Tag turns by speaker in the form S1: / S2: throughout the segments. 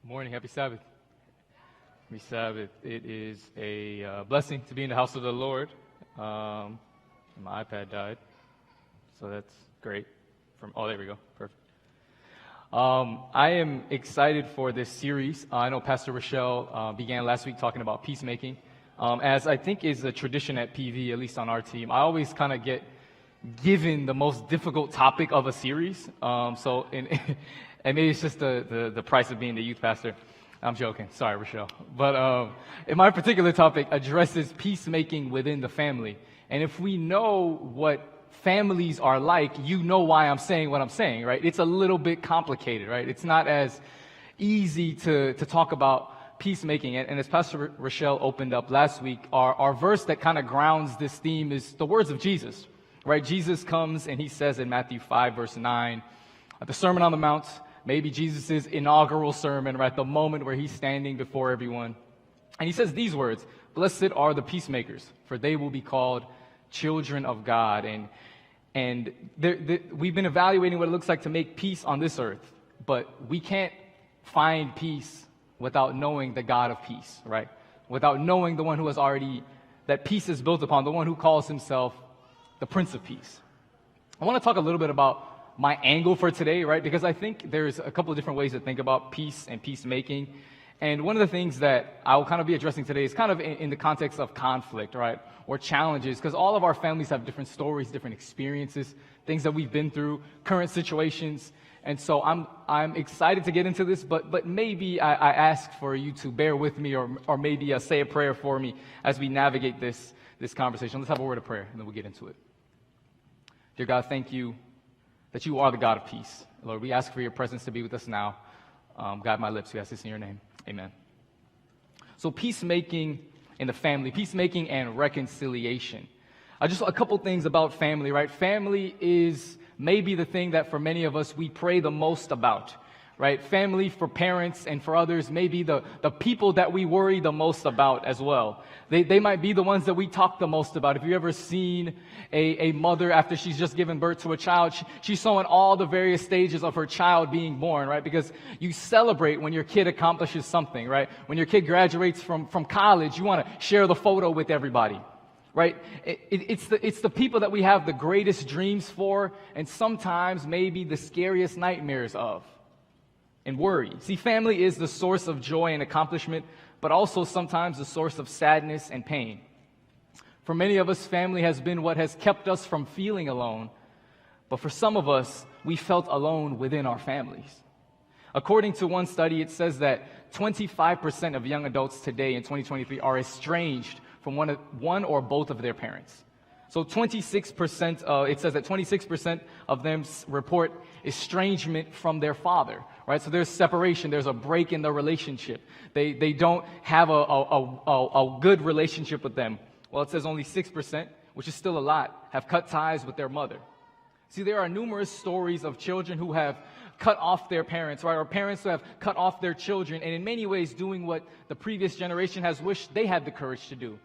S1: Morning, happy Sabbath. Happy Sabbath. It is a blessing to be in the house of the Lord. My iPad died, so that's great. There we go, perfect. I am excited for this series. I know Pastor Rochelle began last week talking about peacemaking, as I think is a tradition at PV, at least on our team. I always kind of get given the most difficult topic of a series, and maybe it's just the price of being the youth pastor. I'm joking. Sorry, Rochelle. But in my particular topic addresses peacemaking within the family. And if we know what families are like, you know why I'm saying what I'm saying, right? It's a little bit complicated, right? It's not as easy to talk about peacemaking. And as Pastor Rochelle opened up last week, our verse that kind of grounds this theme is the words of Jesus, right? Jesus comes and he says in Matthew 5, verse 9, at the Sermon on the Mount, maybe Jesus' inaugural sermon, right, the moment where he's standing before everyone. And he says these words, "Blessed are the peacemakers, for they will be called children of God." And we've been evaluating what it looks like to make peace on this earth, but we can't find peace without knowing the God of peace, right? Without knowing the one who has already, that peace is built upon, the one who calls himself the Prince of Peace. I want to talk a little bit about my angle for today, right? Because I think there's a couple of different ways to think about peace and peacemaking. And one of the things that I'll kind of be addressing today is kind of in the context of conflict, right? Or challenges, because all of our families have different stories, different experiences, things that we've been through, current situations. And so I'm excited to get into this, but maybe I ask for you to bear with me or maybe say a prayer for me as we navigate this conversation. Let's have a word of prayer and then we'll get into it. Dear God, thank you that you are the God of peace. Lord, we ask for your presence to be with us now. Guide my lips. We ask this in your name. Amen. So peacemaking in the family, peacemaking and reconciliation. Just a couple things about family, right? Family is maybe the thing that for many of us we pray the most about, right? Family for parents and for others may be the people that we worry the most about as well. They might be the ones that we talk the most about. If you've ever seen a mother after she's just given birth to a child, she's showing all the various stages of her child being born, right? Because you celebrate when your kid accomplishes something, right? When your kid graduates from college, you want to share the photo with everybody, right? It's the people that we have the greatest dreams for and sometimes maybe the scariest nightmares of. And worry. See, family is the source of joy and accomplishment, but also sometimes the source of sadness and pain. For many of us, family has been what has kept us from feeling alone, but for some of us, we felt alone within our families. According to one study, it says that 25% of young adults today in 2023 are estranged from one or both of their parents. So 26%, it says that 26% of them report estrangement from their father, right? So there's separation, there's a break in the relationship. They don't have a good relationship with them. Well, it says only 6%, which is still a lot, have cut ties with their mother. See, there are numerous stories of children who have cut off their parents, right? Or parents who have cut off their children, and in many ways doing what the previous generation has wished they had the courage to do.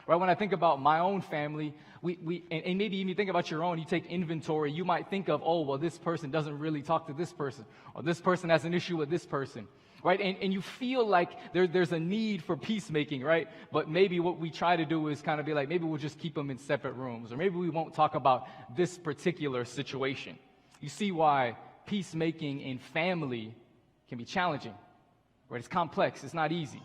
S1: Right, when I think about my own family, and maybe even think about your own, you take inventory, you might think of, oh, well, this person doesn't really talk to this person, or this person has an issue with this person, right? And you feel like there's a need for peacemaking, right? But maybe what we try to do is kind of be like, maybe we'll just keep them in separate rooms, or maybe we won't talk about this particular situation. You see why peacemaking in family can be challenging, right? It's complex, it's not easy.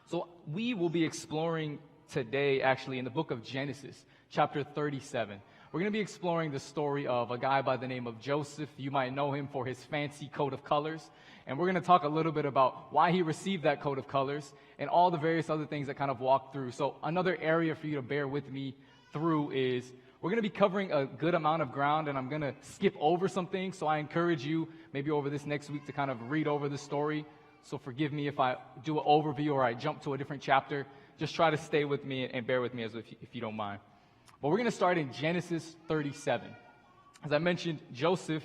S1: So we will be exploring today, actually, in the book of Genesis, chapter 37. We're going to be exploring the story of a guy by the name of Joseph. You might know him for his fancy coat of colors. And we're going to talk a little bit about why he received that coat of colors and all the various other things that kind of walk through. So another area for you to bear with me through is we're going to be covering a good amount of ground, and I'm going to skip over some things. So I encourage you maybe over this next week to kind of read over the story. So forgive me if I do an overview or I jump to a different chapter. Just try to stay with me and bear with me if you don't mind. But we're going to start in Genesis 37. As I mentioned, Joseph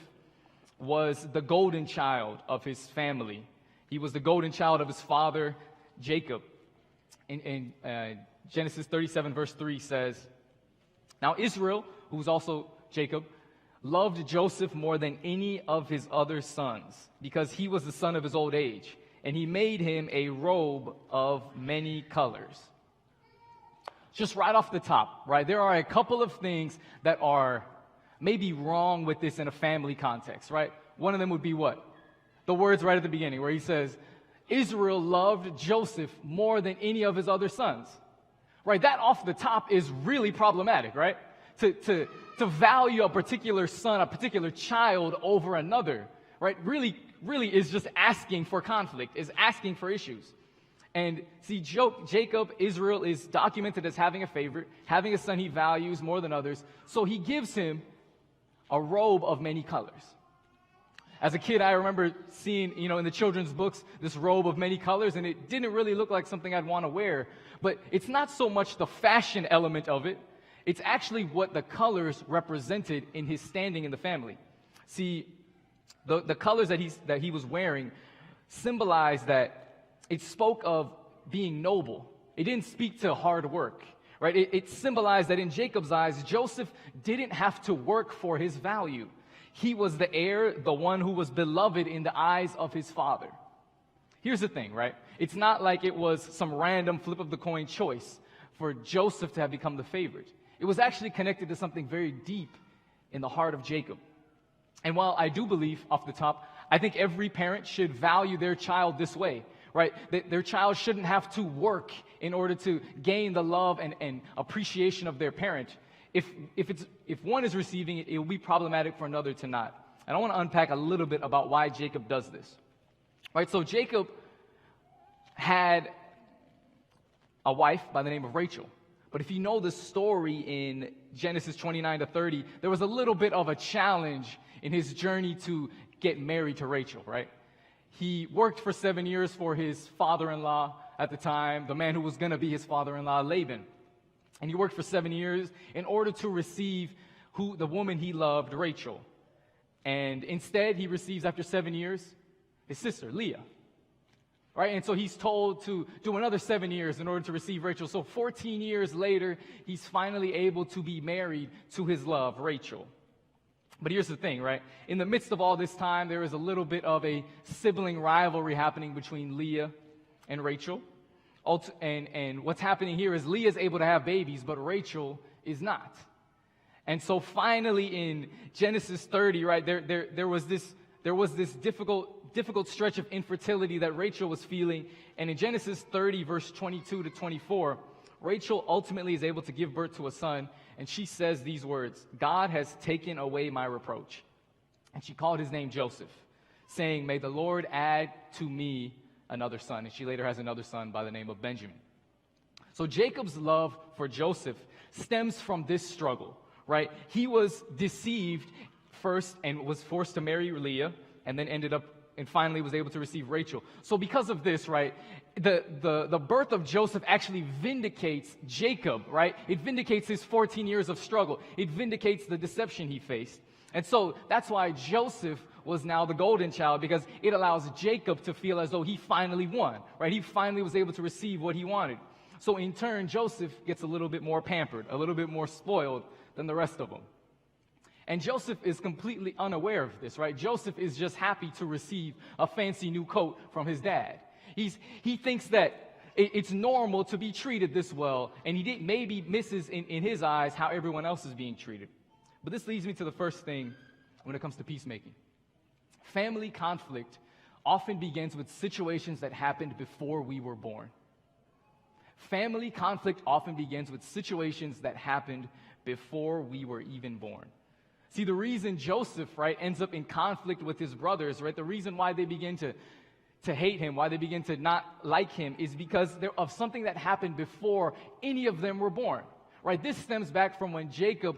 S1: was the golden child of his family. He was the golden child of his father, Jacob. In Genesis 37, verse 3 says, "Now Israel, who was also Jacob, loved Joseph more than any of his other sons, because he was the son of his old age, and he made him a robe of many colors. Just right off the top, right, there are a couple of things that are maybe wrong with this in a family context, right? One of them would be what? The words right at the beginning where he says, Israel loved Joseph more than any of his other sons. Right, that off the top is really problematic, right? To value a particular son, a particular child over another, right, really is just asking for conflict, is asking for issues. And see, Jacob, Israel, is documented as having a favorite, having a son he values more than others, so he gives him a robe of many colors. As a kid, I remember seeing, in the children's books, this robe of many colors, and it didn't really look like something I'd want to wear. But it's not so much the fashion element of it. It's actually what the colors represented in his standing in the family. See, the colors that he was wearing symbolized that it spoke of being noble. It didn't speak to hard work, right? It symbolized that in Jacob's eyes, Joseph didn't have to work for his value. He was the heir, the one who was beloved in the eyes of his father. Here's the thing, right? It's not like it was some random flip of the coin choice for Joseph to have become the favorite. It was actually connected to something very deep in the heart of Jacob. And while I do believe, off the top, I think every parent should value their child this way, right? Their child shouldn't have to work in order to gain the love and appreciation of their parent. If one is receiving it, it will be problematic for another to not. And I want to unpack a little bit about why Jacob does this. Right, so Jacob had a wife by the name of Rachel. But if you know the story in Genesis 29 to 30, there was a little bit of a challenge in his journey to get married to Rachel, right? He worked for 7 years for his father-in-law at the time, the man who was going to be his father-in-law, Laban. And he worked for 7 years in order to receive the woman he loved, Rachel. And instead, he receives, after 7 years, his sister, Leah. Right? And so he's told to do another 7 years in order to receive Rachel. So 14 years later, he's finally able to be married to his love, Rachel. But here's the thing, right? In the midst of all this time, there is a little bit of a sibling rivalry happening between Leah and Rachel. And what's happening here is Leah is able to have babies, but Rachel is not. And so finally in Genesis 30, right, there was this difficult stretch of infertility that Rachel was feeling. And in Genesis 30, verse 22 to 24, Rachel ultimately is able to give birth to a son. And she says these words, "God has taken away my reproach." And she called his name Joseph, saying, "May the Lord add to me another son." And she later has another son by the name of Benjamin. So Jacob's love for Joseph stems from this struggle, right? He was deceived first and was forced to marry Leah, and then ended up and finally was able to receive Rachel. So because of this, right, the birth of Joseph actually vindicates Jacob, right? It vindicates his 14 years of struggle. It vindicates the deception he faced. And so that's why Joseph was now the golden child, because it allows Jacob to feel as though he finally won, right? He finally was able to receive what he wanted. So in turn, Joseph gets a little bit more pampered, a little bit more spoiled than the rest of them. And Joseph is completely unaware of this, right? Joseph is just happy to receive a fancy new coat from his dad. He thinks that it's normal to be treated this well, and he maybe misses in his eyes how everyone else is being treated. But this leads me to the first thing when it comes to peacemaking. Family conflict often begins with situations that happened before we were born. Family conflict often begins with situations that happened before we were even born. See, the reason Joseph, right, ends up in conflict with his brothers, right, the reason why they begin to hate him, why they begin to not like him, is because of something that happened before any of them were born. Right? This stems back from when Jacob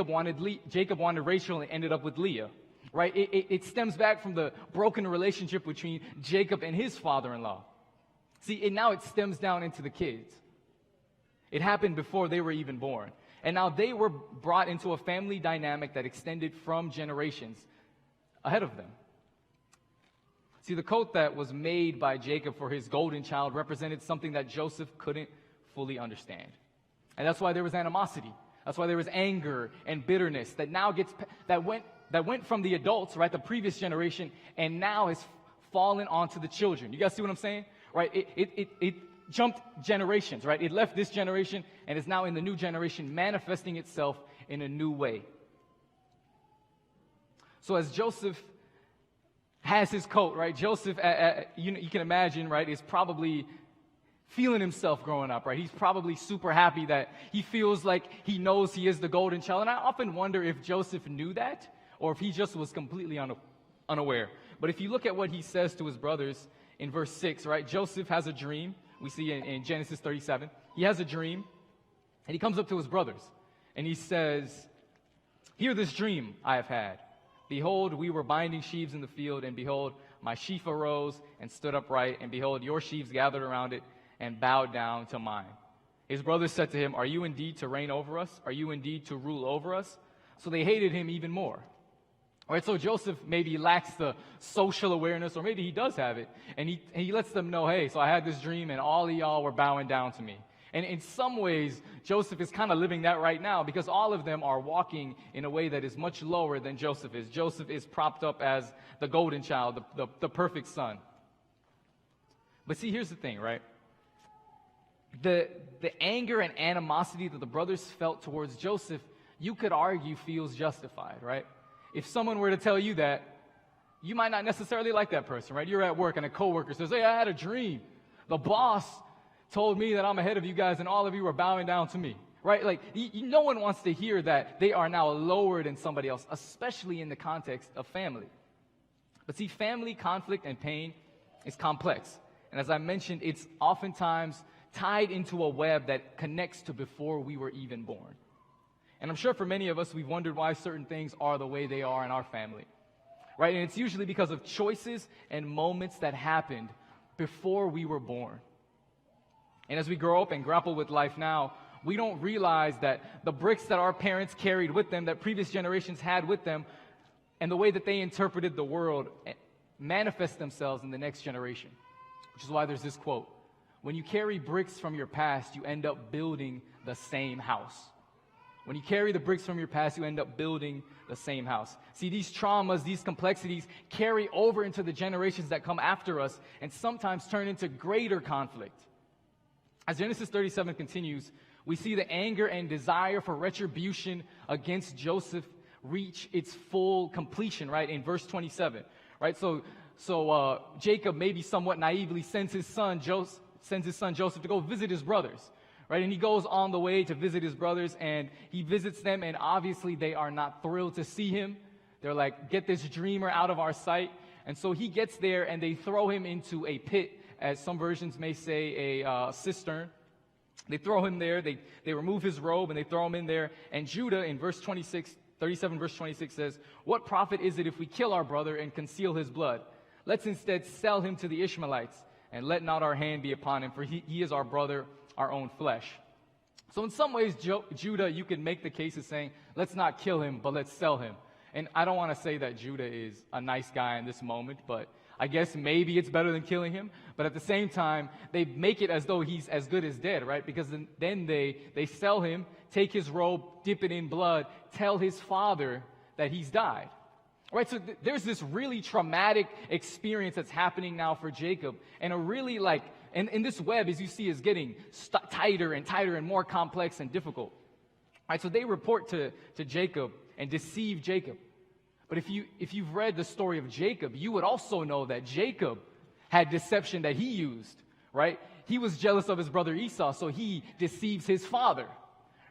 S1: wanted Rachel and ended up with Leah. Right? It stems back from the broken relationship between Jacob and his father-in-law. See, and now it stems down into the kids. It happened before they were even born. And now they were brought into a family dynamic that extended from generations ahead of them. See, the coat that was made by Jacob for his golden child represented something that Joseph couldn't fully understand. And that's why there was animosity. That's why there was anger and bitterness that went from the adults, right, the previous generation, and now has fallen onto the children. You guys see what I'm saying? Right? It jumped generations, right? It left this generation and is now in the new generation manifesting itself in a new way. So as Joseph has his coat, right? Joseph, you can imagine, right, is probably feeling himself growing up, right? He's probably super happy that he feels like he knows he is the golden child. And I often wonder if Joseph knew that or if he just was completely unaware. But if you look at what he says to his brothers in verse 6, right? Joseph has a dream. We see in Genesis 37. He has a dream, and he comes up to his brothers, and he says, "Hear this dream I have had. Behold, we were binding sheaves in the field, and behold, my sheaf arose and stood upright, and behold, your sheaves gathered around it and bowed down to mine." His brothers said to him, "Are you indeed to reign over us? Are you indeed to rule over us?" So they hated him even more. All right, so Joseph maybe lacks the social awareness, or maybe he does have it, and he lets them know, hey, so I had this dream, and all of y'all were bowing down to me. And in some ways, Joseph is kind of living that right now, because all of them are walking in a way that is much lower than Joseph is. Joseph is propped up as the golden child, the perfect son. But see, here's the thing, right? The anger and animosity that the brothers felt towards Joseph, you could argue feels justified, right? If someone were to tell you that, you might not necessarily like that person, right? You're at work and a coworker says, "Hey, I had a dream. The boss told me that I'm ahead of you guys and all of you are bowing down to me," right? Like, no one wants to hear that they are now lower than somebody else, especially in the context of family. But see, family conflict and pain is complex. And as I mentioned, it's oftentimes tied into a web that connects to before we were even born. And I'm sure for many of us, we've wondered why certain things are the way they are in our family, right? And it's usually because of choices and moments that happened before we were born. And as we grow up and grapple with life now, we don't realize that the bricks that our parents carried with them, that previous generations had with them, and the way that they interpreted the world manifest themselves in the next generation. Which is why there's this quote: "When you carry bricks from your past, you end up building the same house." When you carry the bricks from your past, you end up building the same house. See, these traumas, these complexities carry over into the generations that come after us and sometimes turn into greater conflict. As Genesis 37 continues, we see the anger and desire for retribution against Joseph reach its full completion, right, in verse 27, right? So Jacob maybe somewhat naively sends his son Joseph to go visit his brothers. Right, and he goes on the way to visit his brothers, and he visits them, and obviously they are not thrilled to see him. They're like, "Get this dreamer out of our sight." And so he gets there, and they throw him into a pit, as some versions may say, a cistern. They throw him there. They remove his robe, and they throw him in there. And Judah, in verse 37, verse 26 says, "What profit is it if we kill our brother and conceal his blood? Let's instead sell him to the Ishmaelites, and let not our hand be upon him, for he is our brother, our own flesh." So in some ways, Judah, you could make the case of saying, let's not kill him, but let's sell him. And I don't want to say that Judah is a nice guy in this moment, but I guess maybe it's better than killing him. But at the same time, they make it as though he's as good as dead, right? Because then they sell him, take his robe, dip it in blood, tell his father that he's died. Right, so there's this really traumatic experience that's happening now for Jacob, and a really and this web, as you see, is getting tighter and tighter and more complex and difficult. Right, so they report to Jacob and deceive Jacob. But if you've read the story of Jacob, you would also know that Jacob had deception that he used. Right, he was jealous of his brother Esau, so he deceives his father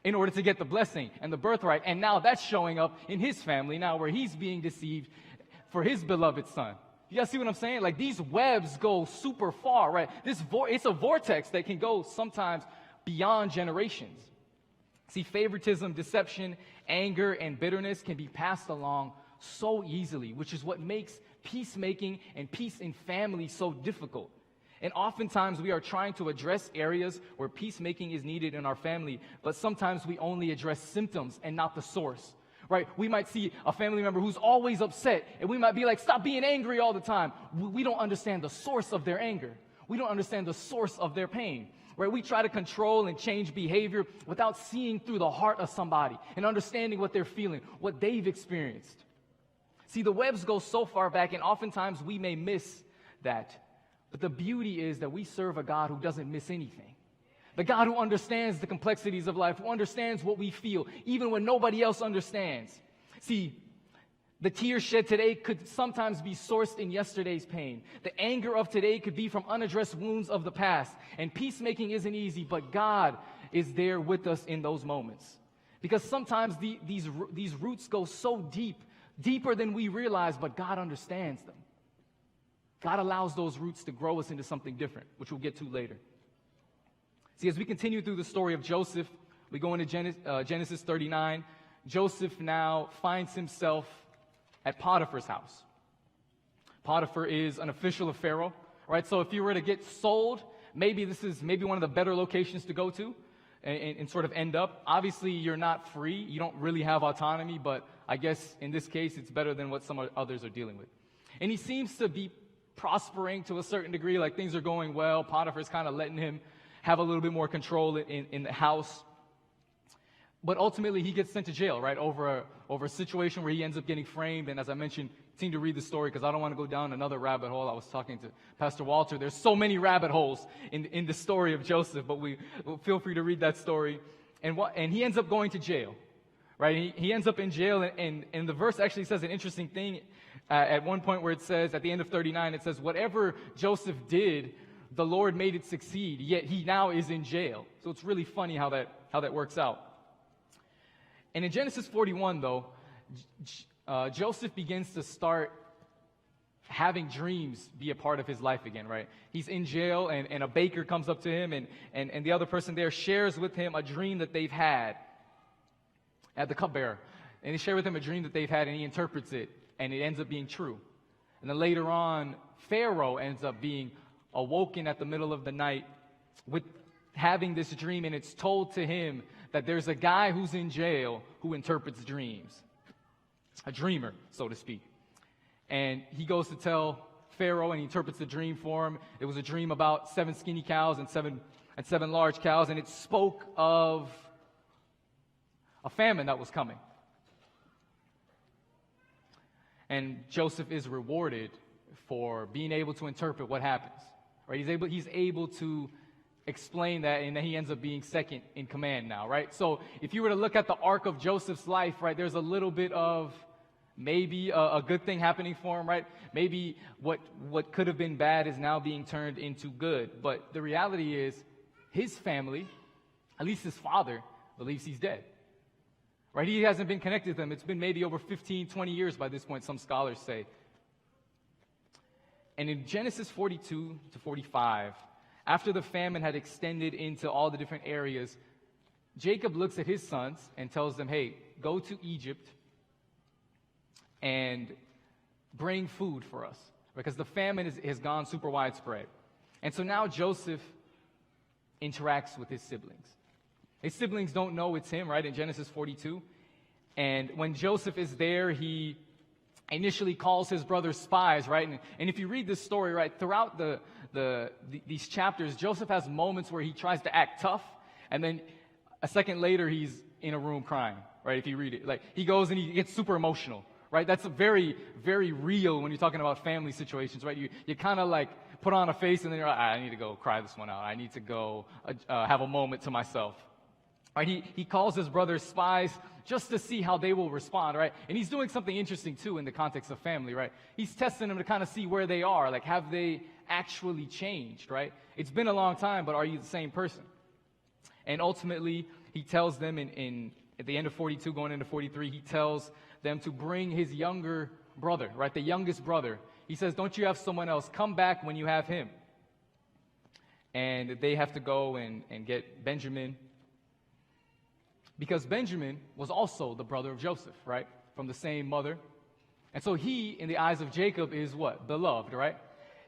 S1: in order to get the blessing and the birthright. And now that's showing up in his family now, where he's being deceived for his beloved son. You guys see what I'm saying? Like, these webs go super far, right? It's a vortex that can go sometimes beyond generations. See, favoritism, deception, anger, and bitterness can be passed along so easily, which is what makes peacemaking and peace in family so difficult. And oftentimes we are trying to address areas where peacemaking is needed in our family, but sometimes we only address symptoms and not the source, right? We might see a family member who's always upset, and we might be like, "Stop being angry all the time." We don't understand the source of their anger. We don't understand the source of their pain, right? We try to control and change behavior without seeing through the heart of somebody and understanding what they're feeling, what they've experienced. See, the webs go so far back, and oftentimes we may miss that. But the beauty is that we serve a God who doesn't miss anything. The God who understands the complexities of life, who understands what we feel, even when nobody else understands. See, the tears shed today could sometimes be sourced in yesterday's pain. The anger of today could be from unaddressed wounds of the past. And peacemaking isn't easy, but God is there with us in those moments. Because sometimes these roots go so deep, deeper than we realize, but God understands them. God allows those roots to grow us into something different, which we'll get to later. See, as we continue through the story of Joseph, we go into Genesis 39. Joseph now finds himself at Potiphar's house. Potiphar is an official of Pharaoh, right? So if you were to get sold, maybe this is one of the better locations to go to and sort of end up. Obviously, you're not free. You don't really have autonomy, but I guess in this case, it's better than what some others are dealing with. And he seems to be prospering to a certain degree, like things are going well. Potiphar's kind of letting him have a little bit more control in the house. But ultimately, he gets sent to jail, right, over a situation where he ends up getting framed. And as I mentioned, continue to read the story because I don't want to go down another rabbit hole. I was talking to Pastor Walter. There's so many rabbit holes in the story of Joseph, but feel free to read that story. And he ends up going to jail, right? He ends up in jail, and the verse actually says an interesting thing at one point where it says, at the end of 39, it says, whatever Joseph did, the Lord made it succeed, yet he now is in jail. So it's really funny how that works out. And in Genesis 41, though, Joseph begins to start having dreams be a part of his life again, right? He's in jail, and a baker comes up to him, and the other person there shares with him a dream that they've had at the cupbearer. And they share with him a dream that they've had, and he interprets it, and it ends up being true. And then later on, Pharaoh ends up being awoken at the middle of the night with having this dream, and it's told to him that there's a guy who's in jail who interprets dreams. A dreamer, so to speak. And he goes to tell Pharaoh, and he interprets the dream for him. It was a dream about 7 skinny cows and seven large cows, and it spoke of a famine that was coming. And Joseph is rewarded for being able to interpret what happens. Right? He's able to explain that, and then he ends up being second in command now, right? So if you were to look at the arc of Joseph's life, right, there's a little bit of maybe a good thing happening for him, right? Maybe what could have been bad is now being turned into good. But the reality is his family, at least his father, believes he's dead. Right? He hasn't been connected to them. It's been maybe over 15, 20 years by this point, some scholars say. And in Genesis 42 to 45, after the famine had extended into all the different areas, Jacob looks at his sons and tells them, hey, go to Egypt and bring food for us, because the famine has gone super widespread. And so now Joseph interacts with his siblings. His siblings don't know it's him, right, in Genesis 42. And when Joseph is there, he initially calls his brothers spies, right? And if you read this story, right, throughout these chapters, Joseph has moments where he tries to act tough, and then a second later, he's in a room crying, right, if you read it. Like, he goes and he gets super emotional, right? That's very, very real when you're talking about family situations, right? You kind of like put on a face, and then you're like, I need to go cry this one out. I need to go have a moment to myself. Right? He calls his brothers spies just to see how they will respond, right? And he's doing something interesting, too, in the context of family, right? He's testing them to kind of see where they are. Like, have they actually changed, right? It's been a long time, but are you the same person? And ultimately, he tells them at the end of 42, going into 43, he tells them to bring his younger brother, right? The youngest brother. He says, don't you have someone else? Come back when you have him. And they have to go and get Benjamin, because Benjamin was also the brother of Joseph, right? From the same mother. And so he, in the eyes of Jacob, is what? Beloved, right?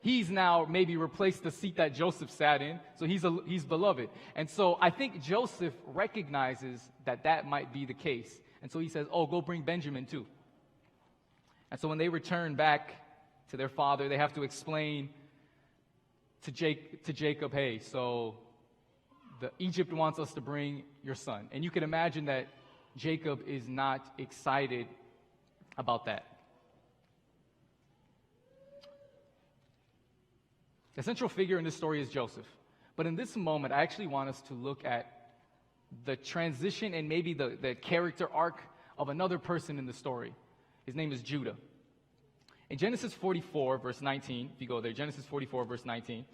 S1: He's now maybe replaced the seat that Joseph sat in, so he's beloved. And so I think Joseph recognizes that might be the case. And so he says, oh, go bring Benjamin too. And so when they return back to their father, they have to explain to Jacob, hey, so Egypt wants us to bring your son. And you can imagine that Jacob is not excited about that. The central figure in this story is Joseph. But in this moment, I actually want us to look at the transition and maybe the character arc of another person in the story. His name is Judah. In Genesis 44, verse 19, if you go there, Genesis 44, verse 19.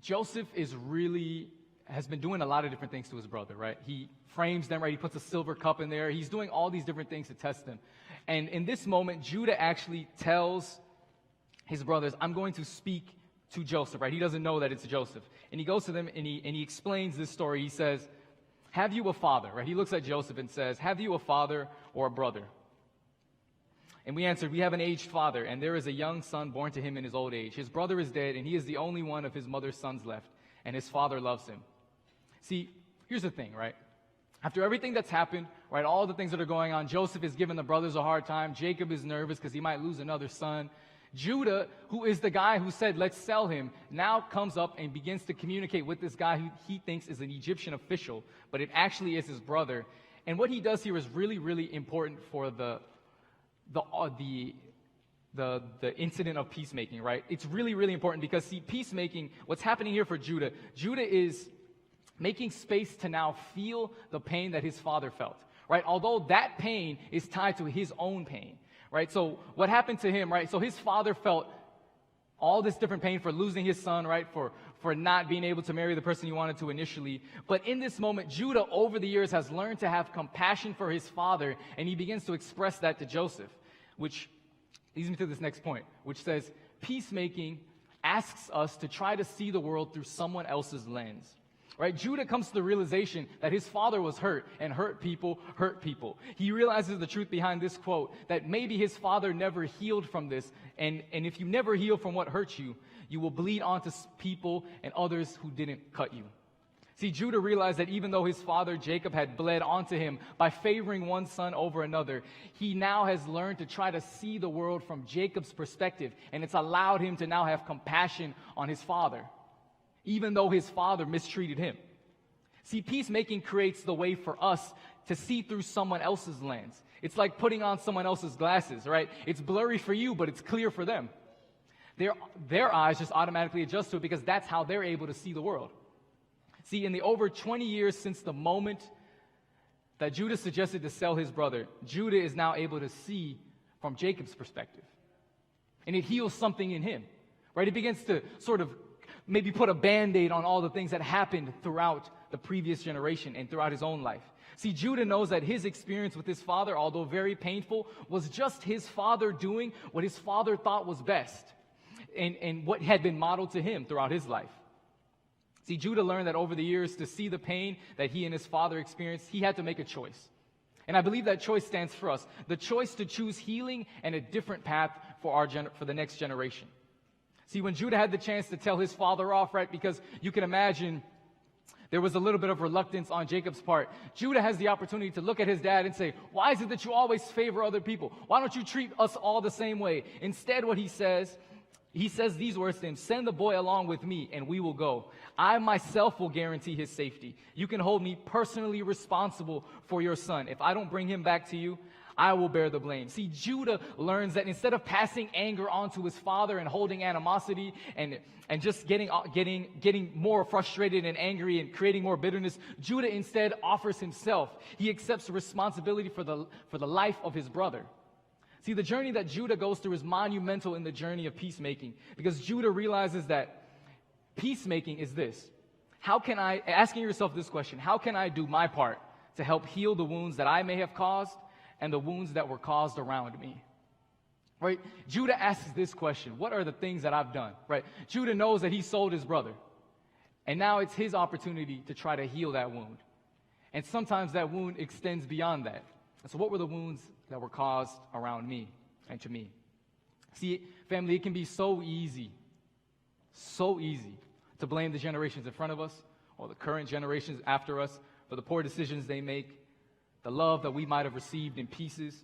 S1: Joseph has been doing a lot of different things to his brother, right? He frames them, right? He puts a silver cup in there. He's doing all these different things to test them. And in this moment, Judah actually tells his brothers, I'm going to speak to Joseph, right? He doesn't know that it's Joseph. And he goes to them and he explains this story. He says, have you a father, right? He looks at Joseph and says, have you a father or a brother? And we answered, we have an aged father, and there is a young son born to him in his old age. His brother is dead, and he is the only one of his mother's sons left, and his father loves him. See, here's the thing, right? After everything that's happened, right, all the things that are going on, Joseph is giving the brothers a hard time. Jacob is nervous because he might lose another son. Judah, who is the guy who said, let's sell him, now comes up and begins to communicate with this guy who he thinks is an Egyptian official, but it actually is his brother. And what he does here is really, really important for the incident of peacemaking, right? It's really, really important because, see, peacemaking, what's happening here for Judah is making space to now feel the pain that his father felt, right? Although that pain is tied to his own pain, right? So what happened to him, right? So his father felt all this different pain for losing his son, right? For not being able to marry the person he wanted to initially. But in this moment, Judah, over the years, has learned to have compassion for his father, and he begins to express that to Joseph, which leads me to this next point, which says, peacemaking asks us to try to see the world through someone else's lens. Right? Judah comes to the realization that his father was hurt, and hurt people hurt people. He realizes the truth behind this quote, that maybe his father never healed from this, and if you never heal from what hurts you, you will bleed onto people and others who didn't cut you. See, Judah realized that even though his father Jacob had bled onto him by favoring one son over another, he now has learned to try to see the world from Jacob's perspective, and it's allowed him to now have compassion on his father, even though his father mistreated him. See, peacemaking creates the way for us to see through someone else's lens. It's like putting on someone else's glasses, right? It's blurry for you, but it's clear for them. Their eyes just automatically adjust to it because that's how they're able to see the world. See, in the over 20 years since the moment that Judah suggested to sell his brother, Judah is now able to see from Jacob's perspective. And it heals something in him, right? It begins to sort of maybe put a Band-Aid on all the things that happened throughout the previous generation and throughout his own life. See, Judah knows that his experience with his father, although very painful, was just his father doing what his father thought was best and what had been modeled to him throughout his life. See, Judah learned that over the years, to see the pain that he and his father experienced, he had to make a choice. And I believe that choice stands for us. The choice to choose healing and a different path for the next generation. See, when Judah had the chance to tell his father off, right, because you can imagine there was a little bit of reluctance on Jacob's part, Judah has the opportunity to look at his dad and say, why is it that you always favor other people? Why don't you treat us all the same way? Instead, what he says these words to him, send the boy along with me and we will go. I myself will guarantee his safety. You can hold me personally responsible for your son. If I don't bring him back to you, I will bear the blame. See, Judah learns that instead of passing anger onto his father and holding animosity and just getting more frustrated and angry and creating more bitterness, Judah instead offers himself. He accepts responsibility for the life of his brother. See, the journey that Judah goes through is monumental in the journey of peacemaking, because Judah realizes that peacemaking is this. Asking yourself this question, how can I do my part to help heal the wounds that I may have caused and the wounds that were caused around me? Right? Judah asks this question, what are the things that I've done? Right? Judah knows that he sold his brother, and now it's his opportunity to try to heal that wound. And sometimes that wound extends beyond that. And so what were the wounds that were caused around me and to me? See, family, it can be so easy to blame the generations in front of us or the current generations after us for the poor decisions they make, the love that we might have received in pieces.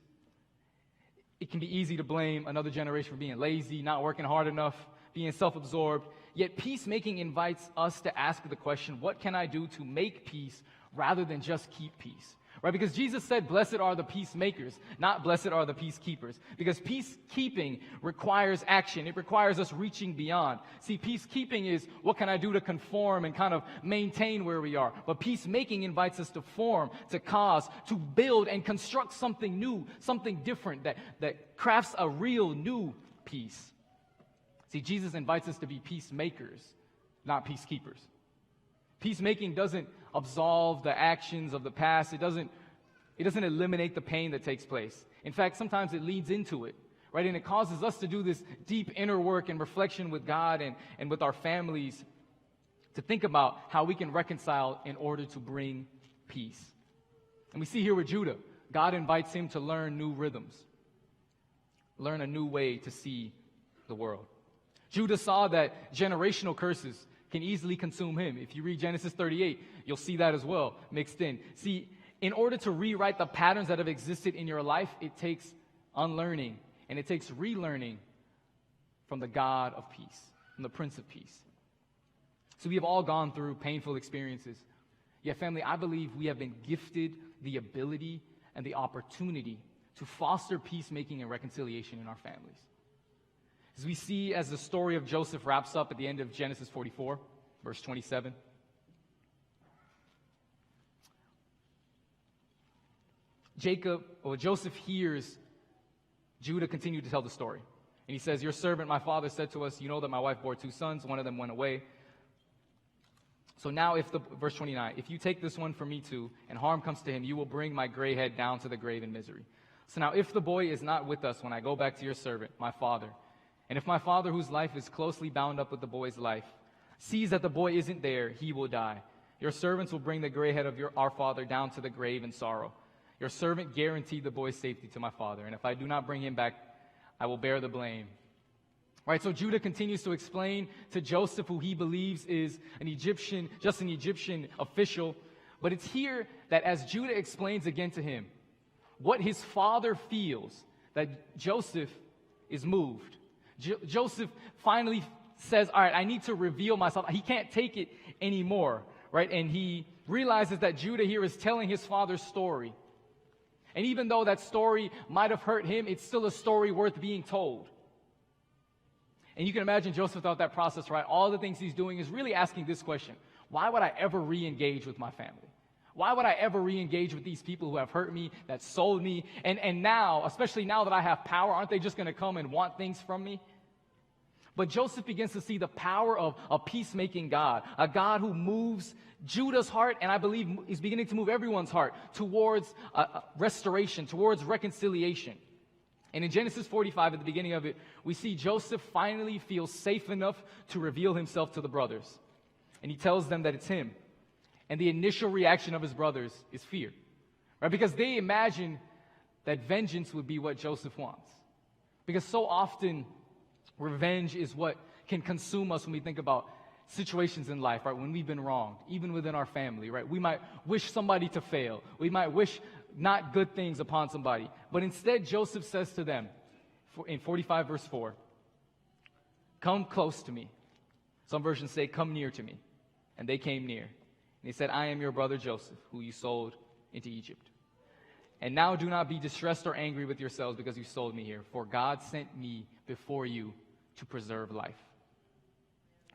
S1: It can be easy to blame another generation for being lazy, not working hard enough, being self-absorbed. Yet peacemaking invites us to ask the question, what can I do to make peace rather than just keep peace? Right? Because Jesus said, blessed are the peacemakers, not blessed are the peacekeepers. Because peacekeeping requires action. It requires us reaching beyond. See, peacekeeping is what can I do to conform and kind of maintain where we are. But peacemaking invites us to form, to cause, to build and construct something new, something different that crafts a real new peace. See, Jesus invites us to be peacemakers, not peacekeepers. Peacemaking doesn't absolve the actions of the past. It doesn't eliminate the pain that takes place. In fact, sometimes it leads into it, right? And it causes us to do this deep inner work and reflection with God and with our families to think about how we can reconcile in order to bring peace. And we see here with Judah, God invites him to learn new rhythms, learn a new way to see the world. Judah saw that generational curses can easily consume him. If you read Genesis 38, you'll see that as well mixed in. See, in order to rewrite the patterns that have existed in your life, it takes unlearning and it takes relearning from the God of peace, from the Prince of Peace. So we have all gone through painful experiences. Yet, family, I believe we have been gifted the ability and the opportunity to foster peacemaking and reconciliation in our families. As we see as the story of Joseph wraps up at the end of Genesis 44, verse 27. Joseph hears Judah continue to tell the story. And he says, your servant, my father, said to us, you know that my wife bore 2 sons, one of them went away. So now verse 29, if you take this one from me too, and harm comes to him, you will bring my gray head down to the grave in misery. So now if the boy is not with us when I go back to your servant, my father, and if my father, whose life is closely bound up with the boy's life, sees that the boy isn't there, he will die. Your servants will bring the gray head of our father down to the grave in sorrow. Your servant guaranteed the boy's safety to my father, and if I do not bring him back, I will bear the blame. Right, so Judah continues to explain to Joseph, who he believes is an Egyptian official. But it's here that as Judah explains again to him what his father feels, that Joseph is moved. Joseph finally says, all right, I need to reveal myself. He can't take it anymore, right? And he realizes that Judah here is telling his father's story. And even though that story might have hurt him, it's still a story worth being told. And you can imagine Joseph throughout that process, right? All the things he's doing is really asking this question: why would I ever re-engage with my family? Why would I ever re-engage with these people who have hurt me, that sold me? And now, especially now that I have power, aren't they just going to come and want things from me? But Joseph begins to see the power of a peacemaking God, a God who moves Judah's heart, and I believe is beginning to move everyone's heart towards restoration, towards reconciliation. And in Genesis 45, at the beginning of it, we see Joseph finally feels safe enough to reveal himself to the brothers. And he tells them that it's him. And the initial reaction of his brothers is fear, right? Because they imagine that vengeance would be what Joseph wants. Because so often, revenge is what can consume us when we think about situations in life, right? When we've been wronged, even within our family, right? We might wish somebody to fail. We might wish not good things upon somebody. But instead, Joseph says to them, in 45 verse 4, come close to me. Some versions say, come near to me. And they came near. And he said, I am your brother Joseph, who you sold into Egypt. And now do not be distressed or angry with yourselves because you sold me here, for God sent me before you to preserve life.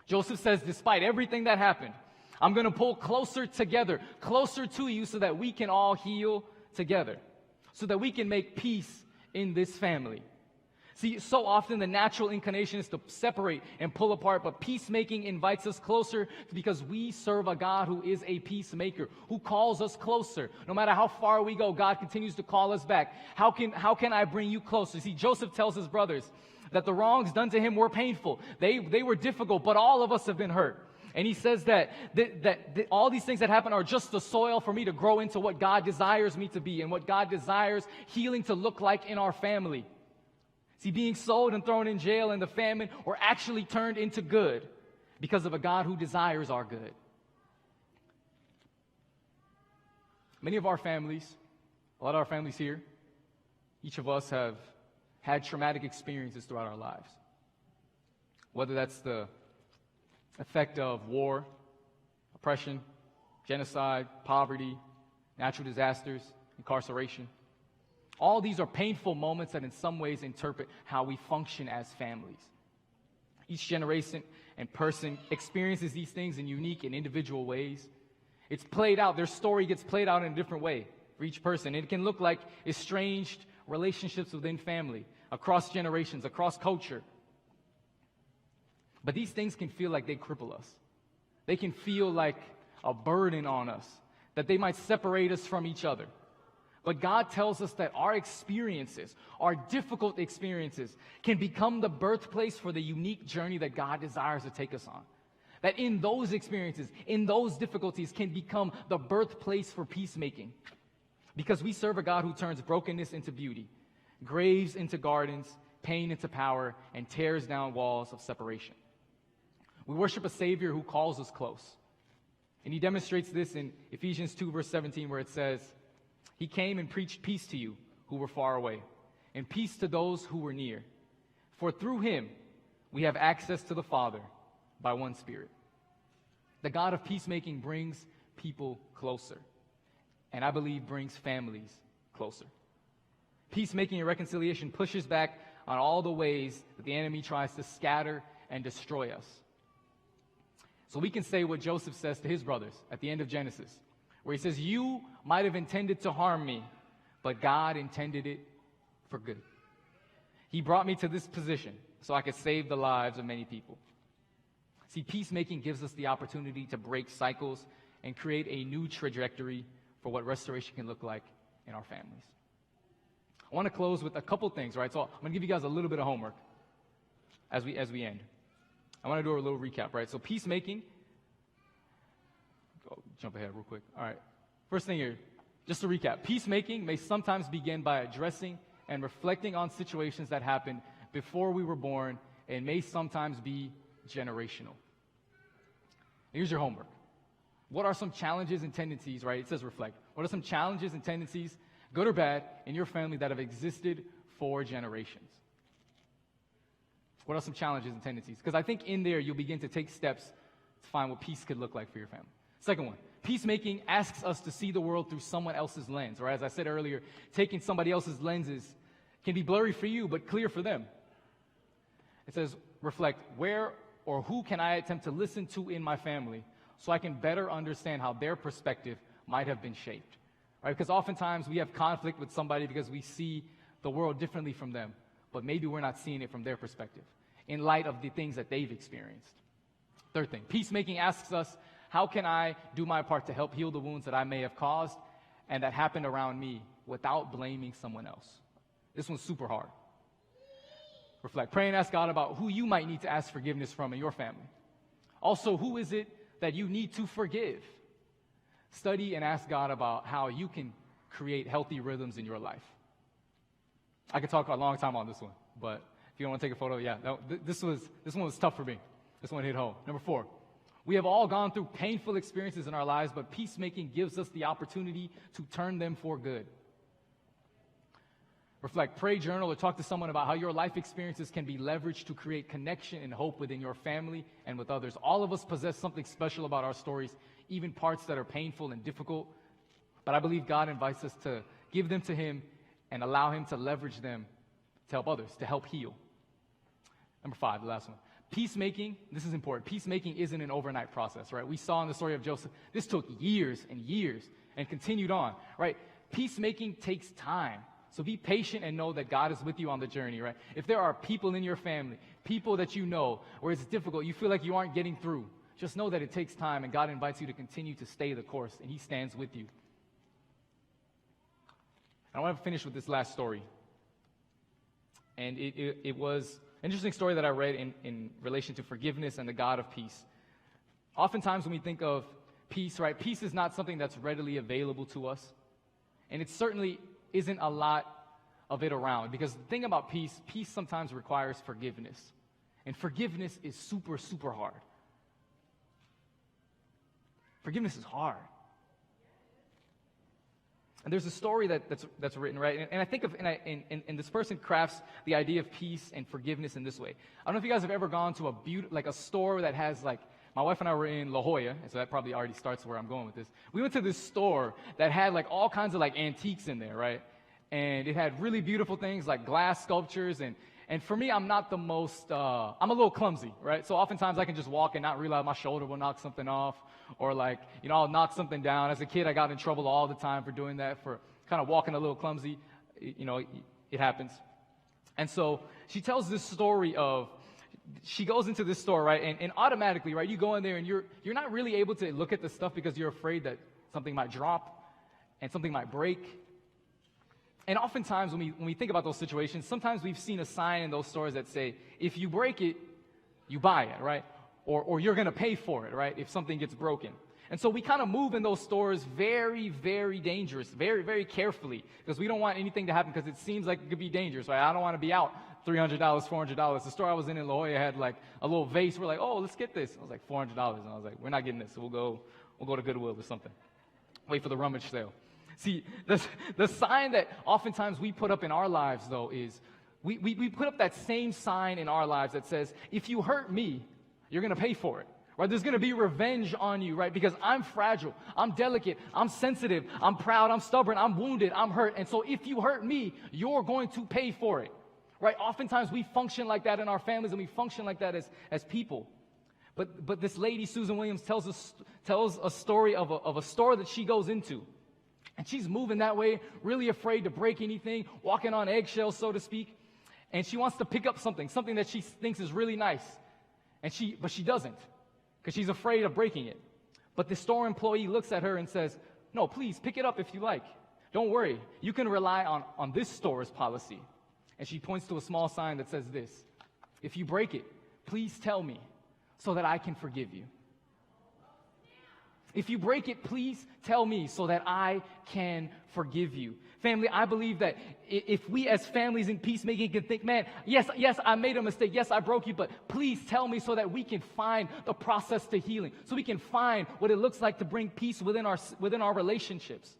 S1: Joseph says, despite everything that happened, I'm going to pull closer together, closer to you so that we can all heal together, so that we can make peace in this family. See, so often the natural inclination is to separate and pull apart, but peacemaking invites us closer because we serve a God who is a peacemaker, who calls us closer. No matter how far we go, God continues to call us back. How can I bring you closer? See, Joseph tells his brothers that the wrongs done to him were painful. They were difficult, but all of us have been hurt. And he says that all these things that happen are just the soil for me to grow into what God desires me to be and what God desires healing to look like in our family. See, being sold and thrown in jail and the famine were actually turned into good because of a God who desires our good. Many of our families, a lot of our families here, each of us have had traumatic experiences throughout our lives. Whether that's the effect of war, oppression, genocide, poverty, natural disasters, incarceration. All these are painful moments that in some ways interpret how we function as families. Each generation and person experiences these things in unique and individual ways. It's played out, their story gets played out in a different way for each person. It can look like estranged relationships within family, across generations, across culture. But these things can feel like they cripple us. They can feel like a burden on us, that they might separate us from each other. But God tells us that our experiences, our difficult experiences, can become the birthplace for the unique journey that God desires to take us on. That in those experiences, in those difficulties, can become the birthplace for peacemaking. Because we serve a God who turns brokenness into beauty, graves into gardens, pain into power, and tears down walls of separation. We worship a Savior who calls us close. And he demonstrates this in Ephesians 2, verse 17, where it says, He came and preached peace to you who were far away, and peace to those who were near. For through him we have access to the Father by one Spirit. The God of peacemaking brings people closer, and I believe brings families closer. Peacemaking and reconciliation pushes back on all the ways that the enemy tries to scatter and destroy us. So we can say what Joseph says to his brothers at the end of Genesis, where he says, you might have intended to harm me, but God intended it for good. He brought me to this position so I could save the lives of many people. See, peacemaking gives us the opportunity to break cycles and create a new trajectory for what restoration can look like in our families. I want to close with a couple things, right? So I'm going to give you guys a little bit of homework as we end. I want to do a little recap, right? So peacemaking, jump ahead real quick. All right. First thing here, just to recap. Peacemaking may sometimes begin by addressing and reflecting on situations that happened before we were born and may sometimes be generational. Here's your homework. What are some challenges and tendencies, right? It says reflect. What are some challenges and tendencies, good or bad, in your family that have existed for generations? What are some challenges and tendencies? Because I think in there you'll begin to take steps to find what peace could look like for your family. Second one, peacemaking asks us to see the world through someone else's lens, or as I said earlier, taking somebody else's lenses can be blurry for you, but clear for them. It says, reflect, where or who can I attempt to listen to in my family so I can better understand how their perspective might have been shaped, right? Because oftentimes we have conflict with somebody because we see the world differently from them, but maybe we're not seeing it from their perspective in light of the things that they've experienced. Third thing, peacemaking asks us, how can I do my part to help heal the wounds that I may have caused and that happened around me without blaming someone else? This one's super hard. Reflect. Pray and ask God about who you might need to ask forgiveness from in your family. Also, who is it that you need to forgive? Study and ask God about how you can create healthy rhythms in your life. I could talk a long time on this one, but if you don't want to take a photo, yeah. This one was tough for me. This one hit home. Number 4. We have all gone through painful experiences in our lives, but peacemaking gives us the opportunity to turn them for good. Reflect, pray, journal, or talk to someone about how your life experiences can be leveraged to create connection and hope within your family and with others. All of us possess something special about our stories, even parts that are painful and difficult. But I believe God invites us to give them to Him and allow Him to leverage them to help others, to help heal. Number 5, the last one. Peacemaking, this is important. Peacemaking isn't an overnight process, right? We saw in the story of Joseph, this took years and years and continued on, right? Peacemaking takes time. So be patient and know that God is with you on the journey, right? If there are people in your family, people that you know, where it's difficult, you feel like you aren't getting through, just know that it takes time and God invites you to continue to stay the course and He stands with you. I want to finish with this last story. And it was an interesting story that I read in relation to forgiveness and the God of peace. Oftentimes when we think of peace, right, peace is not something that's readily available to us. And it certainly isn't a lot of it around. Because the thing about peace sometimes requires forgiveness. And forgiveness is super, super hard. Forgiveness is hard. And there's a story that's written, right? And I think of, and this person crafts the idea of peace and forgiveness in this way. I don't know if you guys have ever gone to a store that has like my wife and I were in La Jolla, and so that probably already starts where I'm going with this. We went to this store that had like all kinds of like antiques in there, right? And it had really beautiful things like glass sculptures, and for me, I'm not the most, I'm a little clumsy, right? So oftentimes I can just walk and not realize my shoulder will knock something off, or like, I'll knock something down. As a kid, I got in trouble all the time for doing that, for kind of walking a little clumsy. It happens. And so she tells this story of, she goes into this store, right? And automatically, right, you go in there and you're not really able to look at the stuff because you're afraid that something might drop and something might break. And oftentimes when we think about those situations, sometimes we've seen a sign in those stores that say, if you break it, you buy it, right? Or you're going to pay for it, right, if something gets broken. And so we kind of move in those stores very, very dangerous, very, very carefully, because we don't want anything to happen because it seems like it could be dangerous, right? I don't want to be out $300, $400. The store I was in La Jolla had like a little vase. We're like, oh, let's get this. I was like, $400. And I was like, we're not getting this. So we'll go to Goodwill or something. Wait for the rummage sale. See, the sign that oftentimes we put up in our lives, though, is we put up that same sign in our lives that says, if you hurt me, you're going to pay for it. Right? There's going to be revenge on you, right? Because I'm fragile, I'm delicate, I'm sensitive, I'm proud, I'm stubborn, I'm wounded, I'm hurt. And so if you hurt me, you're going to pay for it. Right? Oftentimes we function like that in our families, and we function like that as people. But this lady, Susan Williams, tells a story of a store that she goes into. And she's moving that way, really afraid to break anything, walking on eggshells, so to speak. And she wants to pick up something that she thinks is really nice. But she doesn't, because she's afraid of breaking it. But the store employee looks at her and says, no, please, pick it up if you like. Don't worry. You can rely on this store's policy. And she points to a small sign that says this: if you break it, please tell me so that I can forgive you. If you break it, please tell me so that I can forgive you. Family, I believe that if we as families in peacemaking can think, man, yes, I made a mistake. Yes, I broke you, but please tell me so that we can find the process to healing, so we can find what it looks like to bring peace within our relationships.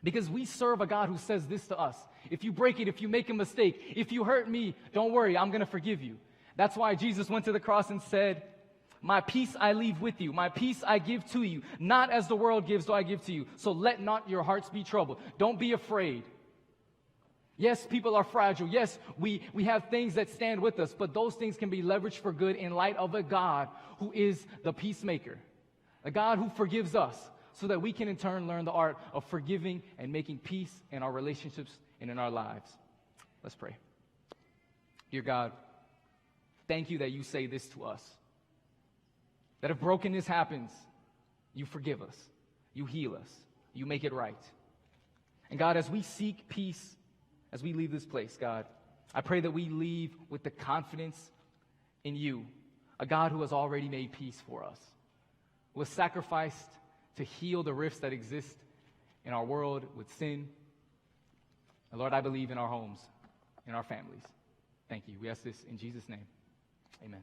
S1: Because we serve a God who says this to us: if you break it, if you make a mistake, if you hurt me, don't worry, I'm going to forgive you. That's why Jesus went to the cross and said, my peace I leave with you. My peace I give to you. Not as the world gives do I give to you. So let not your hearts be troubled. Don't be afraid. Yes, people are fragile. Yes, we have things that stand with us, but those things can be leveraged for good in light of a God who is the peacemaker. A God who forgives us so that we can in turn learn the art of forgiving and making peace in our relationships and in our lives. Let's pray. Dear God, thank you that you say this to us: that if brokenness happens, you forgive us, you heal us, you make it right. And God, as we seek peace, as we leave this place, God, I pray that we leave with the confidence in you, a God who has already made peace for us, who has sacrificed to heal the rifts that exist in our world with sin. And Lord, I believe in our homes, in our families. Thank you. We ask this in Jesus' name. Amen.